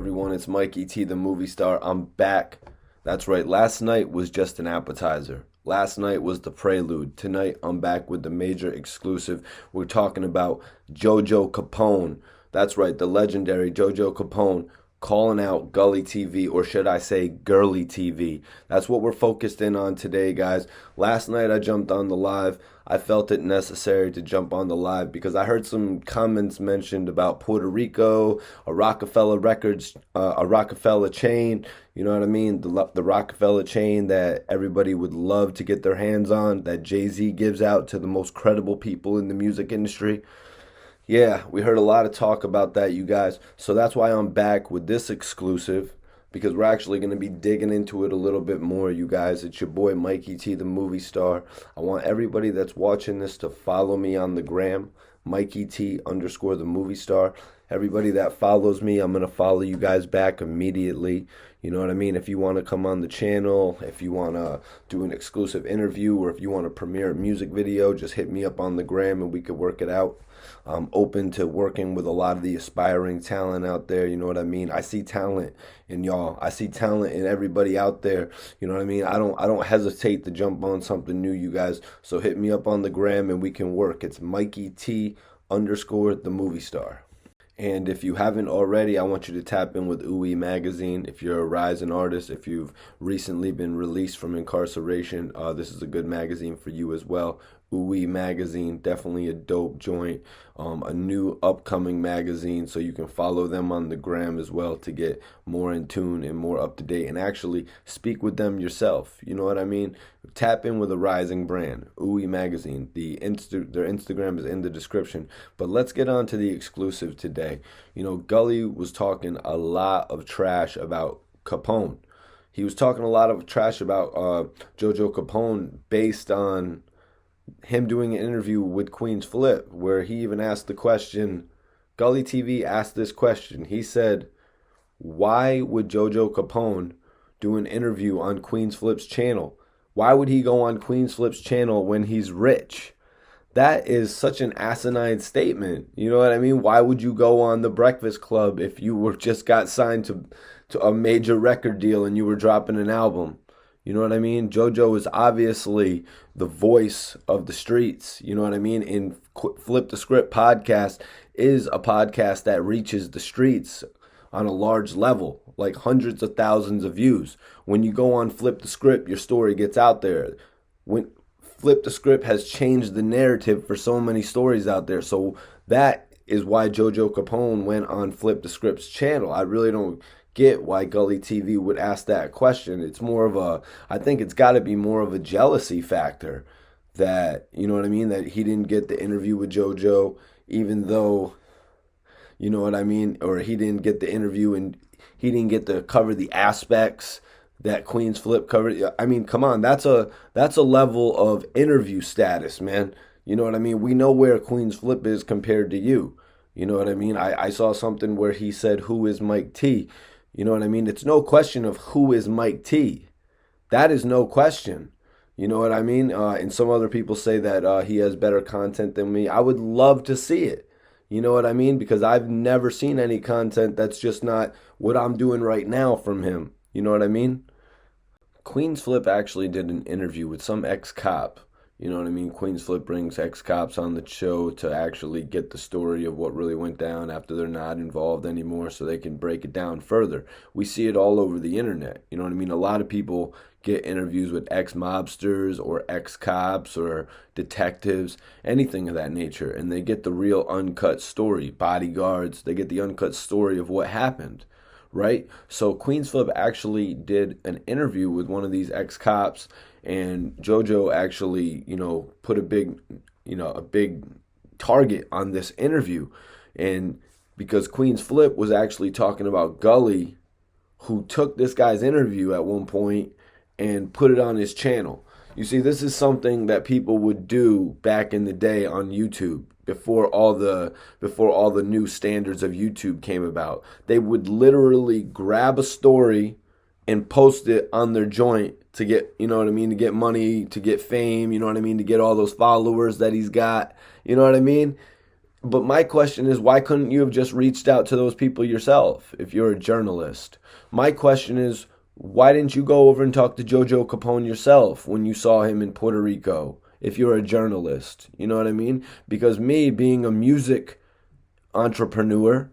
everyone? It's Mikey T, the movie star. I'm back. That's right. Last night was just an appetizer. Last night was the prelude. Tonight, I'm back with the major exclusive. We're talking about JoJo Capone. That's right, the legendary JoJo Capone calling out Gully TV, or should I say Girly TV. That's what we're focused in on today, guys. Last night I jumped on the live. I felt it necessary to jump on the live because I heard some comments mentioned about Puerto Rico, a Rockefeller Records, a Rockefeller chain. You know what I mean? The Rockefeller chain that everybody would love to get their hands on, that Jay-Z gives out to the most credible people in the music industry. Yeah, we heard a lot of talk about that, you guys. So that's why I'm back with this exclusive, because we're actually going to be digging into it a little bit more, you guys. It's your boy Mikey T, the movie star. I want everybody that's watching this to follow me on the gram, Mikey T _ the movie star. Everybody that follows me, I'm going to follow you guys back immediately. You know what I mean? If you want to come on the channel, if you want to do an exclusive interview, or if you want to premiere a music video, just hit me up on the gram and we could work it out. I'm open to working with a lot of the aspiring talent out there. You know what I mean? I see talent in y'all. I see talent in everybody out there. You know what I mean? I don't hesitate to jump on something new, you guys. So hit me up on the gram and we can work. It's Mikey T _ the movie star. And if you haven't already, I want you to tap in with magazine. If you're a rising artist, if you've recently been released from incarceration, this is a good magazine for you as well. Magazine, definitely a dope joint, a new upcoming magazine, so you can follow them on the gram as well to get more in tune and more up to date, and actually speak with them yourself. You know what I mean? Tap in with a rising brand, Magazine. Their Instagram is in the description. But let's get on to the exclusive today. You know, Gully was talking a lot of trash about Capone. He was talking a lot of trash about JoJo Capone based on him doing an interview with QueenzFlip, where he even asked the question, Gully TV asked this question. He said, why would JoJo Capone do an interview on QueenzFlip's channel? Why would he go on QueenzFlip's channel when he's rich? That is such an asinine statement. You know what I mean? Why would you go on The Breakfast Club if you were just got signed to a major record deal and you were dropping an album? You know what I mean? JoJo is obviously the voice of the streets. You know what I mean? And Flip the Script podcast is a podcast that reaches the streets on a large level, like hundreds of thousands of views. When you go on Flip the Script, your story gets out there. When Flip the Script has changed the narrative for so many stories out there. So that is why JoJo Capone went on Flip the Script's channel. I really don't get why Gully TV would ask that question. It's more of a, I think it's got to be more of a jealousy factor that, you know what I mean, that he didn't get the interview with JoJo, even though, you know what I mean, or he didn't get the interview and he didn't get to cover the aspects that QueenzFlip covered. I mean, come on, that's a level of interview status, man. You know what I mean? We know where QueenzFlip is compared to you. You know what I mean? I saw something where he said, who is Mike T? You know what I mean? It's no question of who is Mike T. That is no question. You know what I mean? And some other people say that he has better content than me. I would love to see it. You know what I mean? Because I've never seen any content that's just not what I'm doing right now from him. You know what I mean? QueenzFlip actually did an interview with some ex-cop. You know what I mean? QueenzFlip brings ex-cops on the show to actually get the story of what really went down after they're not involved anymore, so they can break it down further. We see it all over the internet. You know what I mean? A lot of people get interviews with ex-mobsters or ex-cops or detectives, anything of that nature, and they get the real uncut story. Bodyguards, they get the uncut story of what happened. Right? So QueenzFlip actually did an interview with one of these ex-cops, and JoJo actually, you know, put a big target on this interview. And because QueenzFlip was actually talking about Gully, who took this guy's interview at one point and put it on his channel. You see, this is something that people would do back in the day on YouTube. Before all the new standards of YouTube came about, they would literally grab a story and post it on their joint to get, you know what I mean, to get money, to get fame, you know what I mean, to get all those followers that he's got, you know what I mean? But my question is, why couldn't you have just reached out to those people yourself if you're a journalist? My question is, why didn't you go over and talk to JoJo Capone yourself when you saw him in Puerto Rico if you're a journalist? You know what I mean? Because me, being a music entrepreneur,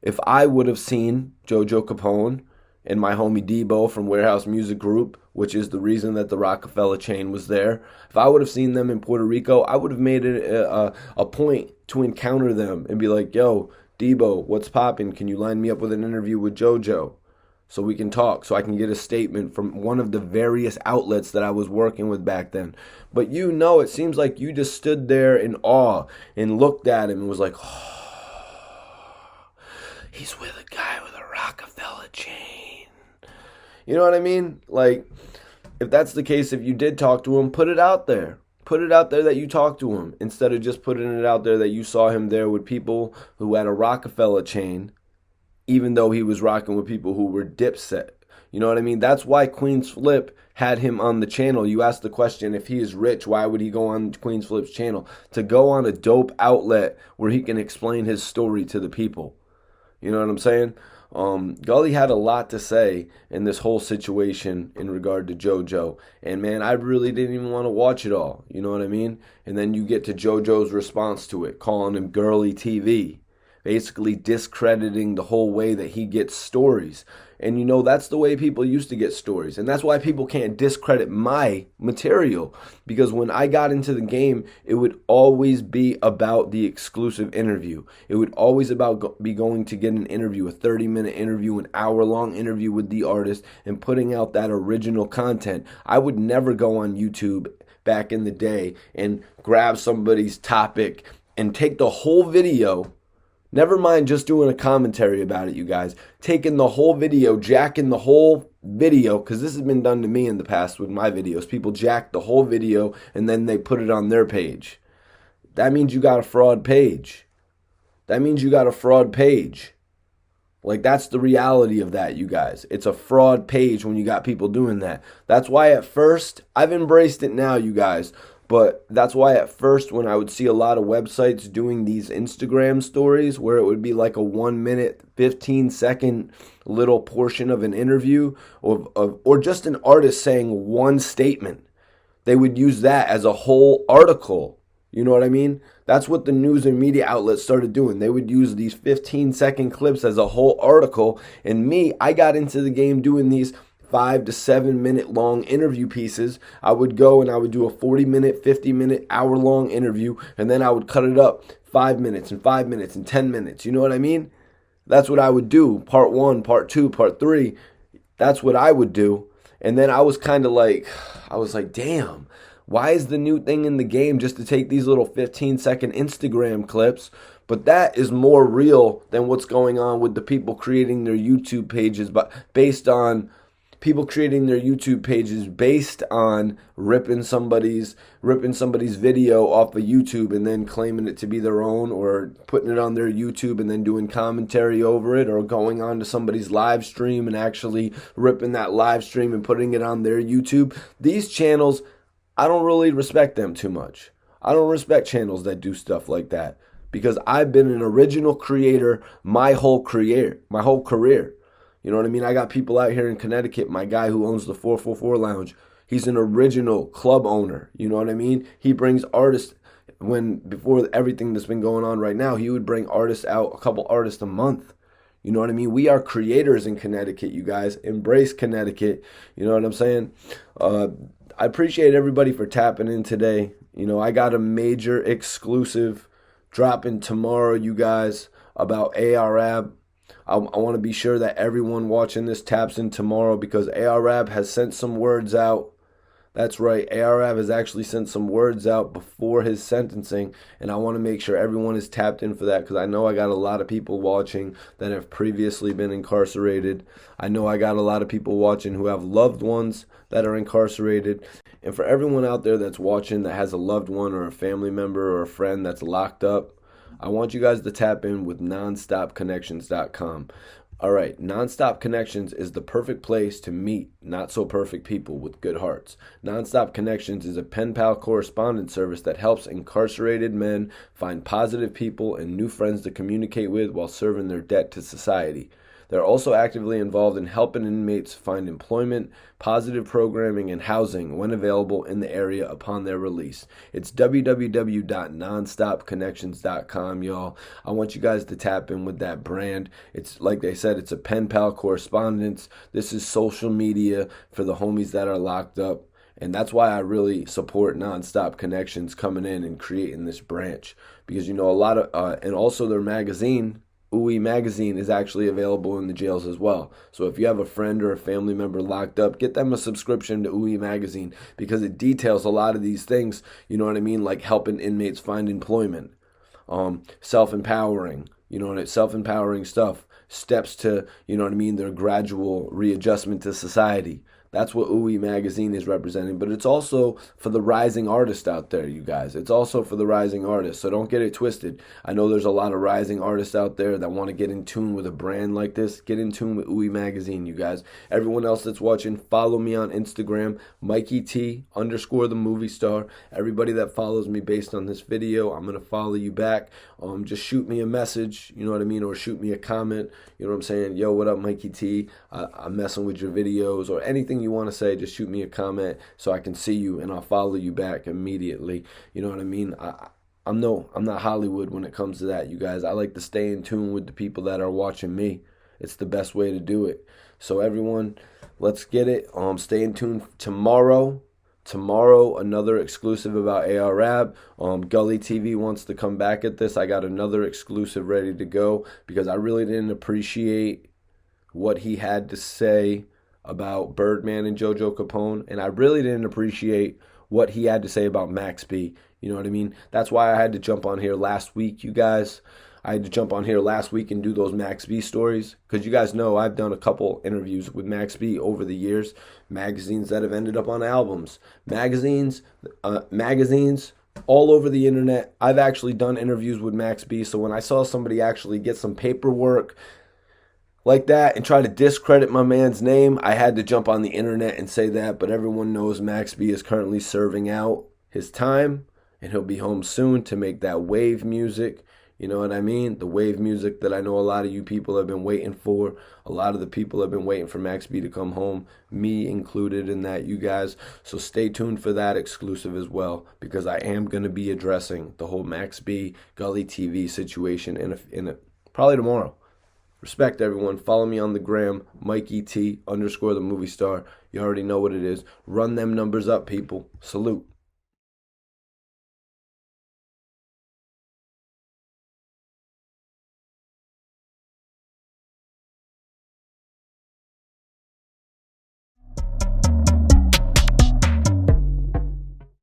if I would have seen JoJo Capone and my homie Debo from Warehouse Music Group, which is the reason that the Rockefeller chain was there, if I would have seen them in Puerto Rico, I would have made it a point to encounter them and be like, yo, Debo, what's poppin'? Can you line me up with an interview with JoJo so we can talk, so I can get a statement from one of the various outlets that I was working with back then? But it seems like you just stood there in awe and looked at him and was like, oh, he's with a guy with a Rockefeller chain. You know what I mean? Like, if that's the case, if you did talk to him, put it out there. Put it out there that you talked to him instead of just putting it out there that you saw him there with people who had a Rockefeller chain, even though he was rocking with people who were Dipset. You know what I mean? That's why QueenzFlip had him on the channel. You asked the question, if he is rich, why would he go on QueenzFlip's channel? To go on a dope outlet where he can explain his story to the people. You know what I'm saying? Gully had a lot to say in this whole situation in regard to JoJo. And man, I really didn't even want to watch it all. You know what I mean? And then you get to JoJo's response to it, calling him Girly TV, basically discrediting the whole way that he gets stories. And that's the way people used to get stories. And that's why people can't discredit my material. Because when I got into the game, it would always be about the exclusive interview. It would always be going to get an interview, a 30-minute interview, an hour-long interview with the artist, and putting out that original content. I would never go on YouTube back in the day and grab somebody's topic and take the whole video. Never mind just doing a commentary about it, you guys. Taking the whole video, jacking the whole video, because this has been done to me in the past with my videos. People jack the whole video and then they put it on their page. That means you got a fraud page. That means you got a fraud page. Like, that's the reality of that, you guys. It's a fraud page when you got people doing that. That's why at first, I've embraced it now, you guys. But that's why at first when I would see a lot of websites doing these Instagram stories where it would be like a 1 minute, 15-second little portion of an interview or just an artist saying one statement, they would use that as a whole article. You know what I mean? That's what the news and media outlets started doing. They would use these 15-second clips as a whole article. And I got into the game doing these 5 to 7 minute long interview pieces. I would go and I would do a 40-minute, 50-minute, hour-long interview, and then I would cut it up 5 minutes and 5 minutes and 10 minutes. You know what I mean? That's what I would do. Part 1, part 2, part 3. That's what I would do. And then I was like, damn, why is the new thing in the game just to take these little 15-second Instagram clips? But that is more real than what's going on with the people creating their YouTube pages, but based on ripping somebody's video off of YouTube and then claiming it to be their own, or putting it on their YouTube and then doing commentary over it, or going on to somebody's live stream and actually ripping that live stream and putting it on their YouTube. These channels, I don't really respect them too much. I don't respect channels that do stuff like that, because I've been an original creator my whole career. You know what I mean? I got people out here in Connecticut. My guy who owns the 444 Lounge, he's an original club owner. You know what I mean? He brings artists. Before everything that's been going on right now, he would bring artists out, a couple artists a month. You know what I mean? We are creators in Connecticut, you guys. Embrace Connecticut. You know what I'm saying? I appreciate everybody for tapping in today. I got a major exclusive dropping tomorrow, you guys, about ARAB. I want to be sure that everyone watching this taps in tomorrow, because ARAB has sent some words out. That's right, ARAB has actually sent some words out before his sentencing, and I want to make sure everyone is tapped in for that, because I know I got a lot of people watching that have previously been incarcerated. I know I got a lot of people watching who have loved ones that are incarcerated. And for everyone out there that's watching that has a loved one or a family member or a friend that's locked up, I want you guys to tap in with Non-Stop Connections.com. All right, Non-Stop Connections is the perfect place to meet not so perfect people with good hearts. Non-Stop Connections is a pen pal correspondence service that helps incarcerated men find positive people and new friends to communicate with while serving their debt to society. They're also actively involved in helping inmates find employment, positive programming, and housing when available in the area upon their release. It's www.nonstopconnections.com, y'all. I want you guys to tap in with that brand. It's like they said, it's a pen pal correspondence. This is social media for the homies that are locked up. And that's why I really support Non-Stop Connections coming in and creating this branch. Because, you know, a lot of, and also their magazine, Magazine, is actually available in the jails as well. So if you have a friend or a family member locked up, get them a subscription to Magazine because it details a lot of these things, you know what I mean, like helping inmates find employment, self-empowering, you know, self-empowering stuff, steps to, you know what I mean, their gradual readjustment to society. That's what Magazine is representing. But it's also for the rising artist out there, you guys. It's also for the rising artists. So don't get it twisted. I know there's a lot of rising artists out there that want to get in tune with a brand like this. Get in tune with Magazine, you guys. Everyone else that's watching, follow me on Instagram, Mikey T _ the movie star. Everybody that follows me based on this video, I'm going to follow you back. Just shoot me a message, you know what I mean, or shoot me a comment. You know what I'm saying? Yo, what up, Mikey T? I'm messing with your videos, or anything you want to say, just shoot me a comment so I can see you and I'll follow you back immediately. You know what I mean? I'm not Hollywood when it comes to that, you guys. I like to stay in tune with the people that are watching me. It's the best way to do it. So everyone, let's get it. Stay in tune tomorrow. Tomorrow, another exclusive about ARAB. Gully TV wants to come back at this. I got another exclusive ready to go because I really didn't appreciate what he had to say about Birdman and JoJo Capone, and I really didn't appreciate what he had to say about Max B. You know what I mean? That's why I had to jump on here last week, you guys. I had to jump on here last week and do those Max B stories because you guys know I've done a couple interviews with Max B over the years, magazines that have ended up on albums, magazines all over the internet. I've actually done interviews with Max B, so when I saw somebody actually get some paperwork like that and try to discredit my man's name, I had to jump on the internet and say that. But everyone knows Max B is currently serving out his time and he'll be home soon to make that wave music. You know what I mean? The wave music that I know a lot of you people have been waiting for. A lot of the people have been waiting for Max B to come home, me included in that, you guys. So stay tuned for that exclusive as well, because I am going to be addressing the whole Max B Gully TV situation in a probably tomorrow. Respect, everyone. Follow me on the gram, Mikey T _ the movie star. You already know what it is. Run them numbers up, people. Salute.